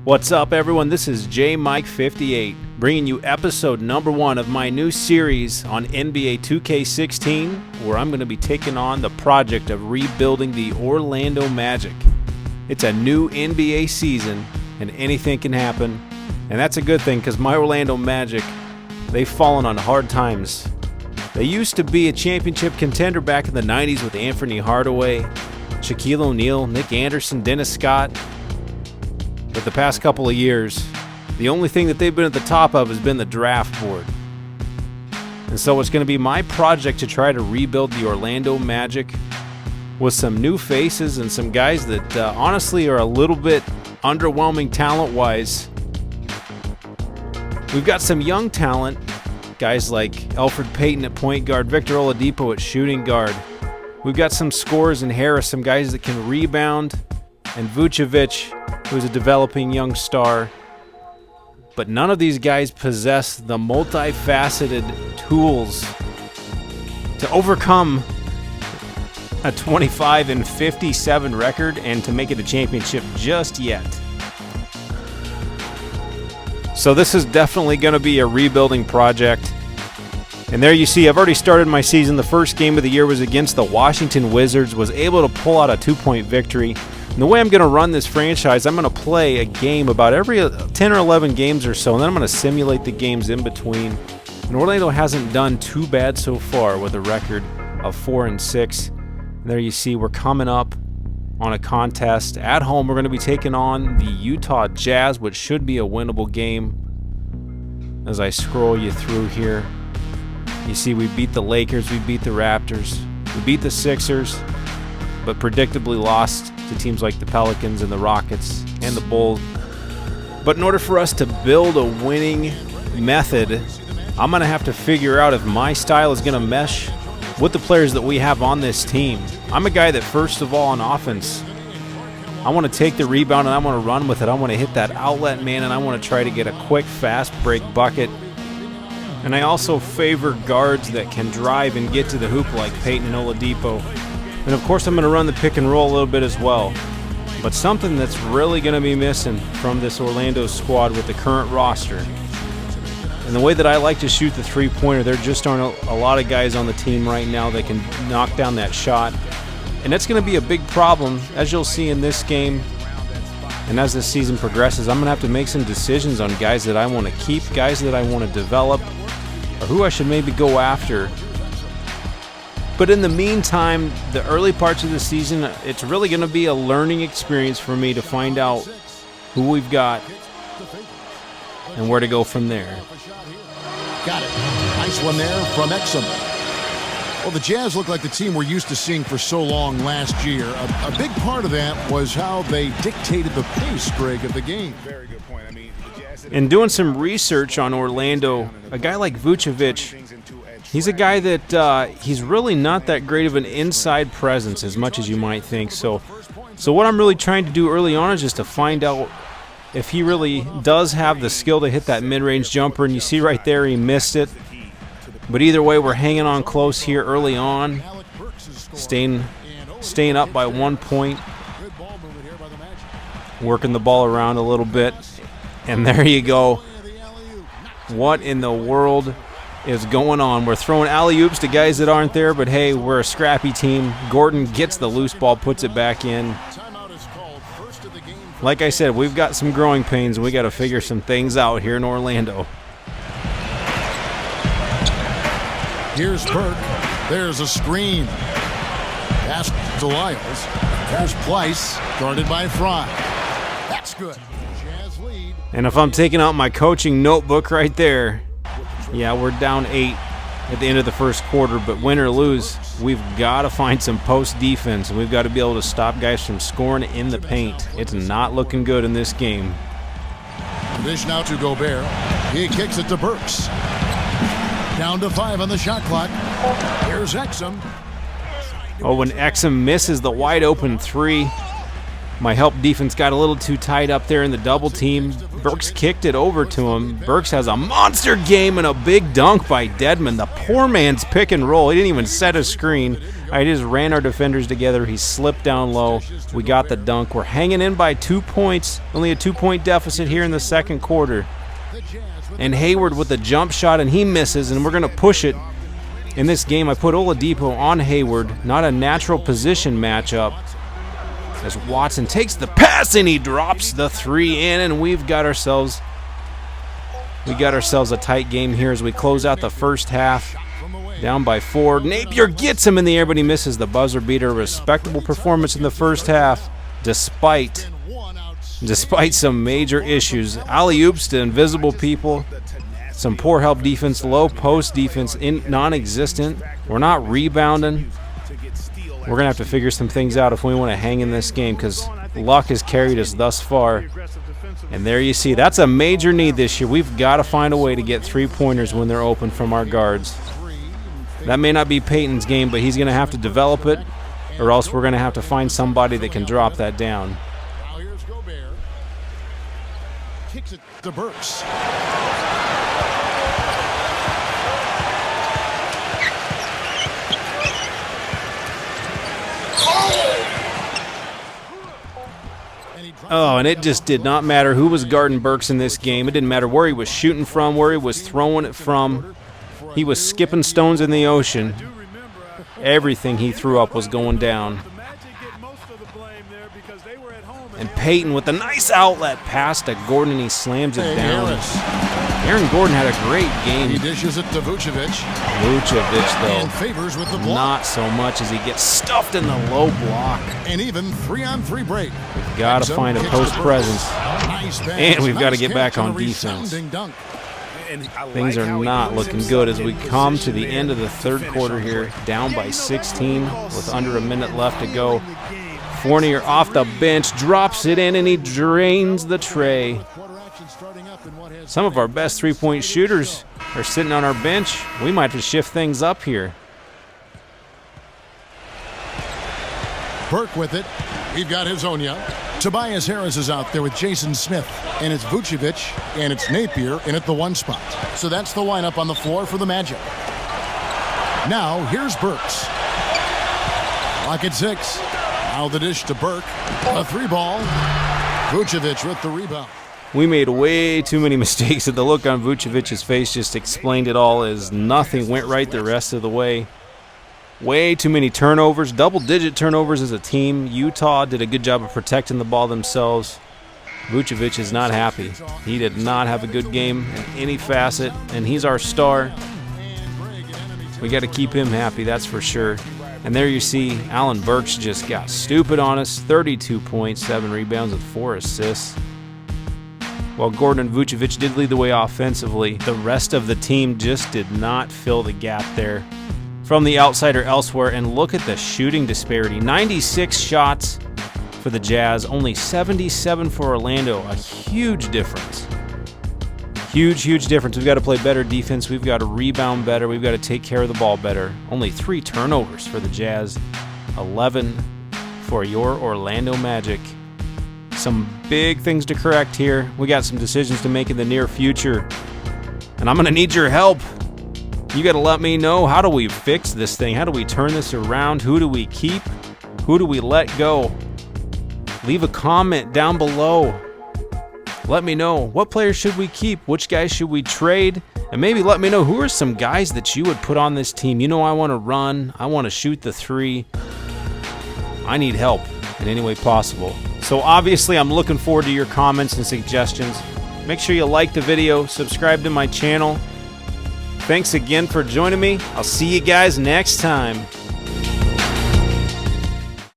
What's up, everyone? This is JMike58, bringing you episode number 1 of my new series on NBA 2K16, where I'm going to be taking on the project of rebuilding the Orlando Magic. It's a new NBA season, and anything can happen, and that's a good thing because my Orlando Magic, they've fallen on hard times. They used to be a championship contender back in the 90s with Anthony Hardaway, Shaquille O'Neal, Nick Anderson, Dennis Scott. But the past couple of years, the only thing that they've been at the top of has been the draft board. And so it's going to be my project to try to rebuild the Orlando Magic with some new faces and some guys that honestly are a little bit underwhelming talent-wise. We've got some young talent, guys like Alfred Payton at point guard, Victor Oladipo at shooting guard. We've got some scorers in Harris, some guys that can rebound, and Vuchovic, who's a developing young star. But none of these guys possess the multifaceted tools to overcome a 25-57 record and to make it a championship just yet. So this is definitely going to be a rebuilding project. And there you see, I've already started my season. The first game of the year was against the Washington Wizards, was able to pull out a 2-point victory. And the way I'm going to run this franchise, I'm going to play a game about every 10 or 11 games or so, and then I'm going to simulate the games in between. And Orlando hasn't done too bad so far with a record of 4-6. And there you see, we're coming up on a contest. At home, we're going to be taking on the Utah Jazz, which should be a winnable game. As I scroll you through here, you see we beat the Lakers, we beat the Raptors, we beat the Sixers, but predictably lost to teams like the Pelicans and the Rockets and the Bulls. But in order for us to build a winning method, I'm going to have to figure out if my style is going to mesh with the players that we have on this team. I'm a guy that, first of all, on offense, I want to take the rebound and I want to run with it. I want to hit that outlet man and I want to try to get a quick, fast break bucket. And I also favor guards that can drive and get to the hoop like Payton and Oladipo. And of course I'm going to run the pick and roll a little bit as well. But something that's really going to be missing from this Orlando squad with the current roster, and the way that I like to shoot the three-pointer, there just aren't a lot of guys on the team right now that can knock down that shot. And that's going to be a big problem, as you'll see in this game. And as this season progresses, I'm going to have to make some decisions on guys that I want to keep, guys that I want to develop, or who I should maybe go after. But in the meantime, the early parts of the season, it's really going to be a learning experience for me to find out who we've got and where to go from there. Got it. Nice one there from Exum. Well, the Jazz look like the team we're used to seeing for so long last year. A big part of that was how they dictated the pace, Greg, of the game. Very good point. In doing some research on Orlando, a guy like Vuchovic, he's a guy that he's really not that great of an inside presence as much as you might think. So what I'm really trying to do early on is just to find out if he really does have the skill to hit that mid-range jumper. And you see right there, he missed it. But either way, we're hanging on close here early on, staying up by 1 point, working the ball around a little bit. And there you go. What in the world is going on? We're throwing alley-oops to guys that aren't there, but hey, we're a scrappy team. Gordon gets the loose ball, puts it back in. Like I said, we've got some growing pains, and we got to figure some things out here in Orlando. Here's Burke. There's a screen. Pass to Lyles. There's Pleiss, guarded by Fry. That's good. Jazz lead. And if I'm taking out my coaching notebook right there, yeah, we're down 8 at the end of the first quarter, but win or lose, we've got to find some post defense, and we've got to be able to stop guys from scoring in the paint. It's not looking good in this game. Dish now to Gobert. He kicks it to Burks. Down to 5 on the shot clock. Here's Exum. Oh, when Exum misses the wide open 3, my help defense got a little too tight up there in the double team. Burks kicked it over to him. Burks has a monster game and a big dunk by Dedmon. The poor man's pick and roll. He didn't even set a screen. I just ran our defenders together. He slipped down low. We got the dunk. We're hanging in by 2 points. Only a 2-point deficit here in the second quarter. And Hayward with a jump shot, and he misses, and we're going to push it. In this game, I put Oladipo on Hayward. Not a natural position matchup. As Watson takes the pass, and he drops the 3 in, and we got ourselves a tight game here as we close out the first half. Down by 4. Napier gets him in the air, but he misses the buzzer beater. Respectable performance in the first half, despite some major issues. Alley-oops to invisible people. Some poor help defense, low post defense, non-existent. We're not rebounding. We're going to have to figure some things out if we want to hang in this game, because luck has carried us thus far. And there you see, that's a major need this year. We've got to find a way to get 3-pointers when they're open from our guards. That may not be Payton's game, but he's going to have to develop it, or else we're going to have to find somebody that can drop that down. Now here's Gobert. Kicks it to Burks. Oh, and it just did not matter who was guarding Burks in this game. It didn't matter where he was shooting from, where he was throwing it from. He was skipping stones in the ocean. Everything he threw up was going down. And Payton with a nice outlet pass to Gordon, and he slams it down. Aaron Gordon had a great game. He dishes it to Vuchovic. Vuchovic, though, And favors with the block. not so much as he gets stuffed in the low block. And even 3-on-3 break. We've got to find a post presence. Nice And we've got to get back on defense. Dunk. Things are not looking good as we come to the end of the third quarter here, down by 16 with under a minute left to go. Fournier off the bench, drops it in, and he drains the tray. Some of our best 3-point shooters are sitting on our bench. We might have to shift things up here. Burke with it. We've got Hazonia. Tobias Harris is out there with Jason Smith. And it's Vuchovic, and it's Napier in at the 1 spot. So that's the lineup on the floor for the Magic. Now, here's Burks. Lock at 6. Now the dish to Burke. A 3-ball. Vuchovic with the rebound. We made way too many mistakes, and the look on Vuchovic's face just explained it all, as nothing went right the rest of the way. Way too many turnovers, double-digit turnovers as a team. Utah did a good job of protecting the ball themselves. Vuchovic is not happy. He did not have a good game in any facet, and he's our star. We got to keep him happy, that's for sure. And there you see Allen Burks just got stupid on us. 32 points, 7 rebounds, and 4 assists. While Gordon and Vuchovic did lead the way offensively, the rest of the team just did not fill the gap there from the outside or elsewhere. And look at the shooting disparity. 96 shots for the Jazz, only 77 for Orlando. A huge difference. Huge difference. We've got to play better defense. We've got to rebound better. We've got to take care of the ball better. Only 3 turnovers for the Jazz. 11 for your Orlando Magic. Some big things to correct here. We got some decisions to make in the near future. And I'm going to need your help. You got to let me know, how do we fix this thing? How do we turn this around? Who do we keep? Who do we let go? Leave a comment down below. Let me know, what players should we keep? Which guys should we trade? And maybe let me know, who are some guys that you would put on this team? You know, I want to run. I want to shoot the 3. I need help in any way possible. So obviously, I'm looking forward to your comments and suggestions. Make sure you like the video, subscribe to my channel. Thanks again for joining me. I'll see you guys next time.